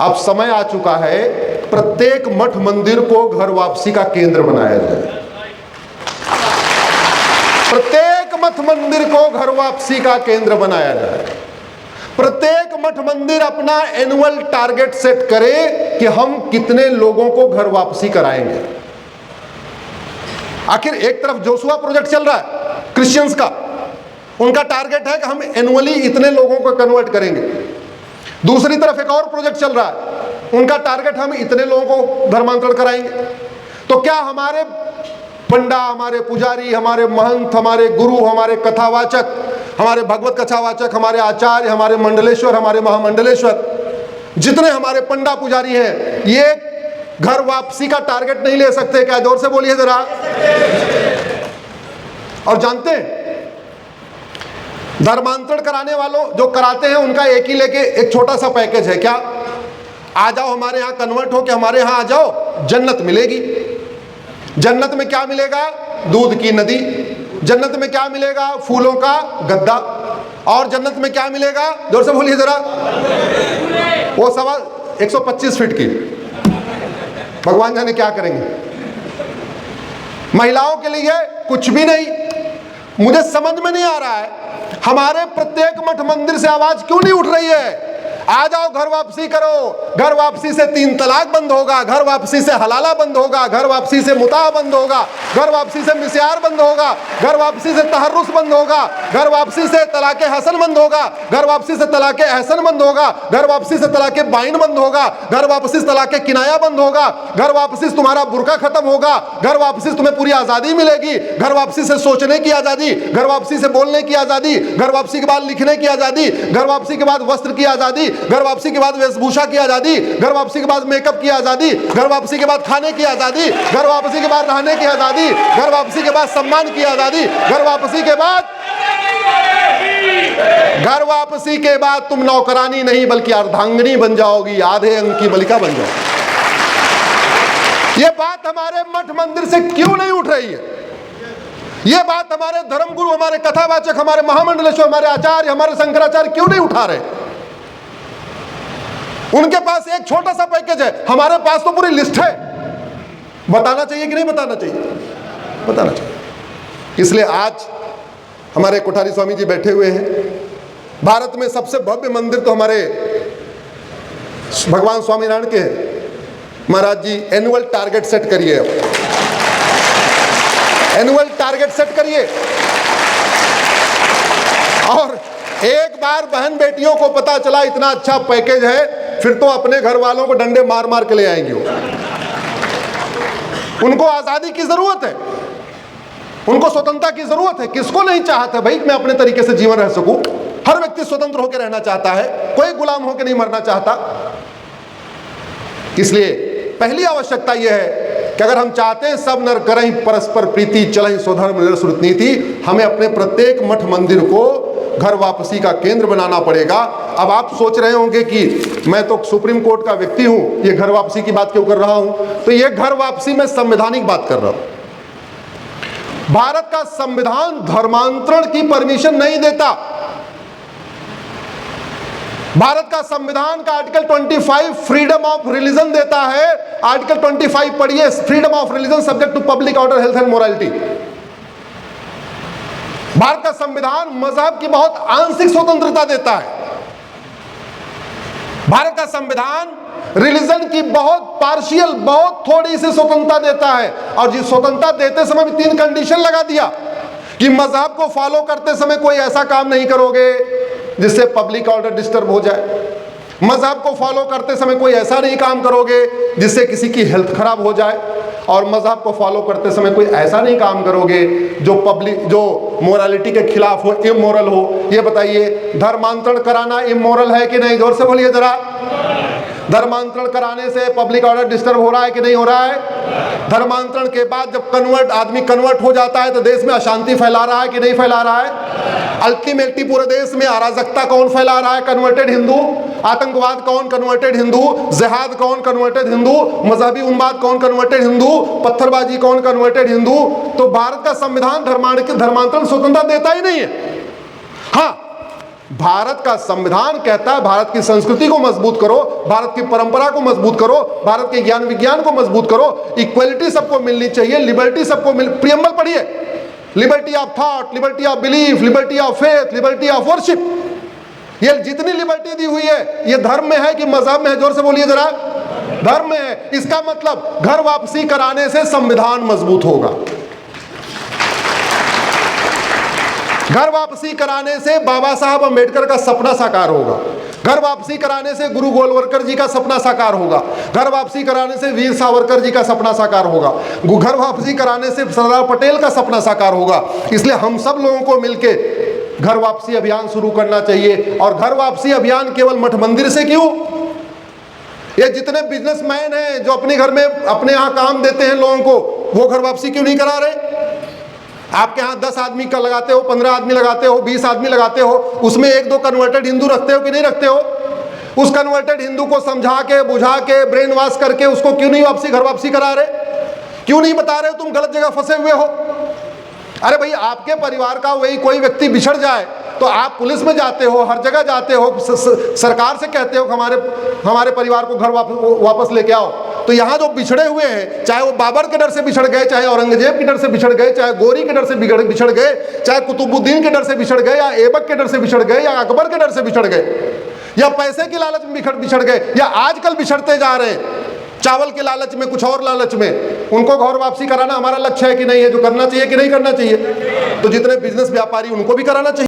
अब समय आ चुका है प्रत्येक मठ मंदिर को घर वापसी का केंद्र बनाया जाए। प्रत्येक मठ मंदिर को घर वापसी का केंद्र बनाया जाए। प्रत्येक मठ मंदिर अपना एनुअल टारगेट सेट करे कि हम कितने लोगों को घर वापसी कराएंगे। आखिर एक तरफ जोशुआ प्रोजेक्ट चल रहा है क्रिश्चियंस का, उनका टारगेट है कि हम एनुअली इतने लोगों को कन्वर्ट करेंगे। दूसरी तरफ एक और प्रोजेक्ट चल रहा है, उनका टारगेट हम इतने लोगों को धर्मांतरण कराएंगे। तो क्या हमारे पंडा, हमारे पुजारी, हमारे महंत, हमारे गुरु, हमारे कथावाचक, हमारे भगवत कथावाचक, हमारे आचार्य, हमारे मंडलेश्वर, हमारे महामंडलेश्वर, जितने हमारे पंडा पुजारी हैं, ये घर वापसी का टारगेट नहीं ले सकते क्या? जोर से बोलिए जरा। और जानते हैं धर्मांतरण कराने वालों जो कराते हैं उनका एक ही लेके एक छोटा सा पैकेज है, क्या? आ जाओ हमारे यहाँ कन्वर्ट हो के हमारे यहाँ आ जाओ, जन्नत मिलेगी। जन्नत में क्या मिलेगा? दूध की नदी। जन्नत में क्या मिलेगा? फूलों का गद्दा। और जन्नत में क्या मिलेगा? जोर से बोलिए जरा। वो सवा 125 फीट की, भगवान जाने क्या करेंगे। महिलाओं के लिए कुछ भी नहीं। मुझे समझ में नहीं आ रहा है हमारे प्रत्येक मठ मंदिर से आवाज क्यों नहीं उठ रही है? आ जाओ घर वापसी करो। घर वापसी से 3 तलाक बंद होगा, घर वापसी से हलाला बंद होगा, घर वापसी से मुताह बंद होगा, घर वापसी से मिस्यार बंद होगा, घर वापसी से तहर्रुस बंद होगा, घर वापसी से तलाके हसन बंद होगा, घर वापसी से तलाके एहसन बंद होगा, घर वापसी से तलाके बाइन बंद होगा, घर वापसी से तलाके किनाया बंद होगा, घर वापसी से तुम्हारा बुर्का खत्म होगा, घर वापसी से तुम्हें पूरी आजादी मिलेगी, घर वापसी से सोचने की आजादी, घर वापसी से बोलने की आजादी, घर वापसी के बाद लिखने की आजादी, घर वापसी के बाद वस्त्र की आजादी, घर वापसी के बाद वेशभूषा की आजादी, घर वापसी के बाद मेकअप की आजादी, घर वापसी के बाद खाने की आजादी, घर वापसी के बाद रहने की आजादी, घर वापसी के बाद सम्मान की आजादी, घर वापसी के बाद तुम नौकरानी नहीं बल्कि अर्धांगिनी बन जाओगी, आधे अंग की मलिका बन जाओगी। ये बात हमारे मठ मंदिर से क्यों नहीं उठ रही है? ये बात हमारे धर्मगुरु, हमारे कथावाचक, हमारे महामंडलेश्वर, हमारे आचार्य, हमारे शंकराचार्य क्यों नहीं उठा रहे? उनके पास एक छोटा सा पैकेज है, हमारे पास तो पूरी लिस्ट है। बताना चाहिए कि नहीं बताना चाहिए? बताना चाहिए। इसलिए आज हमारे कोठारी स्वामी जी बैठे हुए हैं। भारत में सबसे भव्य मंदिर तो हमारे भगवान स्वामीनारायण के हैं। महाराज जी एनुअल टारगेट सेट करिए, एनुअल टारगेट सेट करिए। और एक बार बहन बेटियों को पता चला इतना अच्छा पैकेज है, फिर तो अपने घर वालों को डंडे मार मार के ले आएंगे। उनको आजादी की जरूरत है, उनको स्वतंत्रता की जरूरत है। किसको नहीं चाहता भाई मैं अपने तरीके से जीवन रह सकूं? हर व्यक्ति स्वतंत्र होकर रहना चाहता है, कोई गुलाम होकर नहीं मरना चाहता। इसलिए पहली आवश्यकता यह है कि अगर हम चाहते हैं सब नर करें परस्पर प्रीति, चलें स्वधर्म निरसुत नीति, हमें अपने प्रत्येक मठ मंदिर को घर वापसी का केंद्र बनाना पड़ेगा। अब आप सोच रहे होंगे कि मैं तो सुप्रीम कोर्ट का व्यक्ति हूं, ये घर वापसी की बात क्यों कर रहा हूं? तो ये घर वापसी में संवैधानिक बात कर रहा हूं। भारत का संविधान धर्मांतरण की परमिशन नहीं देता। भारत का संविधान का आर्टिकल 25 फ्रीडम ऑफ रिलीजन देता है। आर्टिकल 25 पढ़िए, freedom of religion subject to public order, health and morality. Bharat का संविधान मजहब की बहुत आंशिक स्वतंत्रता देता है। भारत का संविधान रिलीजन की बहुत पार्शियल, बहुत थोड़ी सी स्वतंत्रता देता है। और जिस स्वतंत्रता देते समय भी 3 कंडीशन लगा दिया कि मजहब को फॉलो करते समय कोई ऐसा काम नहीं करोगे जिससे पब्लिक ऑर्डर डिस्टर्ब हो जाए। मजहब को फॉलो करते समय कोई ऐसा नहीं काम करोगे जिससे किसी की हेल्थ खराब हो जाए। और मजहब को फॉलो करते समय कोई ऐसा नहीं काम करोगे जो मोरालिटी के खिलाफ हो, इमोरल हो। ये बताइए धर्मांतरण कराना इमोरल है कि नहीं? जोर से बोलिए जरा। धर्मांतरण कराने से पब्लिक ऑर्डर डिस्टर्ब हो रहा है कि नहीं हो रहा है? धर्मांतरण के बाद जब आदमी कन्वर्ट हो जाता है तो देश में अशांति फैला रहा है कि नहीं फैला रहा है? अल्टीमेटली पूरे देश में अराजकता कौन फैला रहा है? कन्वर्टेड हिंदू। आतंकवाद कौन? कन्वर्टेड हिंदू। जिहाद कौन? कन्वर्टेड हिंदू। मजहबी उन्माद कौन? कन्वर्टेड हिंदू। पत्थरबाजी कौन? कन्वर्टेड हिंदू। तो भारत का संविधान धर्मांतरण स्वतंत्रता देता ही नहीं है। हाँ, भारत का संविधान कहता है भारत की संस्कृति को मजबूत करो, भारत की परंपरा को मजबूत करो, भारत के ज्ञान विज्ञान को मजबूत करो, इक्वलिटी सबको मिलनी चाहिए, लिबर्टी सबको प्रियम्बल पढ़िए, liberty of thought, liberty of belief, liberty of faith, liberty of worship. ये जितनी लिबर्टी दी हुई है ये धर्म में है कि मजहब में है? जोर से बोलिए जरा। धर्म में है। इसका मतलब घर वापसी कराने से संविधान मजबूत होगा, घर वापसी कराने से बाबा साहब अंबेडकर का सपना साकार होगा, घर वापसी कराने से गुरु गोलवलकर जी का सपना साकार होगा, घर वापसी कराने से वीर सावरकर जी का सपना साकार होगा, घर वापसी कराने से सरदार पटेल का सपना साकार होगा। इसलिए हम सब लोगों को मिलके घर वापसी अभियान शुरू करना चाहिए। और घर वापसी अभियान केवल मठ मंदिर से क्यों, ये जितने बिजनेसमैन हैं जो अपने घर में अपने यहाँ काम देते हैं लोगों को, वो घर वापसी क्यों नहीं करा रहे? आपके यहाँ 10 आदमी का लगाते हो, 15 आदमी लगाते हो, 20 आदमी लगाते हो, उसमें 1-2 कन्वर्टेड हिंदू रखते हो कि नहीं रखते हो? उस कन्वर्टेड हिंदू को समझा के, बुझा के, ब्रेन वॉश करके उसको क्यों नहीं घर वापसी करा रहे? क्यों नहीं बता रहे हो तुम गलत जगह फंसे हुए हो? अरे भाई, आपके परिवार का वही कोई व्यक्ति बिछड़ जाए तो आप पुलिस में जाते हो, हर जगह जाते हो, सरकार से कहते हो कि हमारे परिवार को घर वापस लेके आओ। तो यहाँ जो बिछड़े हुए हैं, चाहे वो बाबर के डर से बिछड़ गए, चाहे औरंगजेब के डर से बिछड़ गए, चाहे गोरी के डर से बिछड़ गए, चाहे कुतुबुद्दीन के डर से बिछड़ गए, या ऐबक के डर से बिछड़ गए, या अकबर के डर से बिछड़ गए, या पैसे के लालच में बिछड़ गए, या आजकल बिछड़ते जा रहे हैं चावल के लालच में, कुछ और लालच में, उनको घर वापसी कराना हमारा लक्ष्य है कि नहीं है? जो करना चाहिए कि नहीं करना चाहिए? तो जितने बिजनेस व्यापारी उनको भी कराना चाहिए।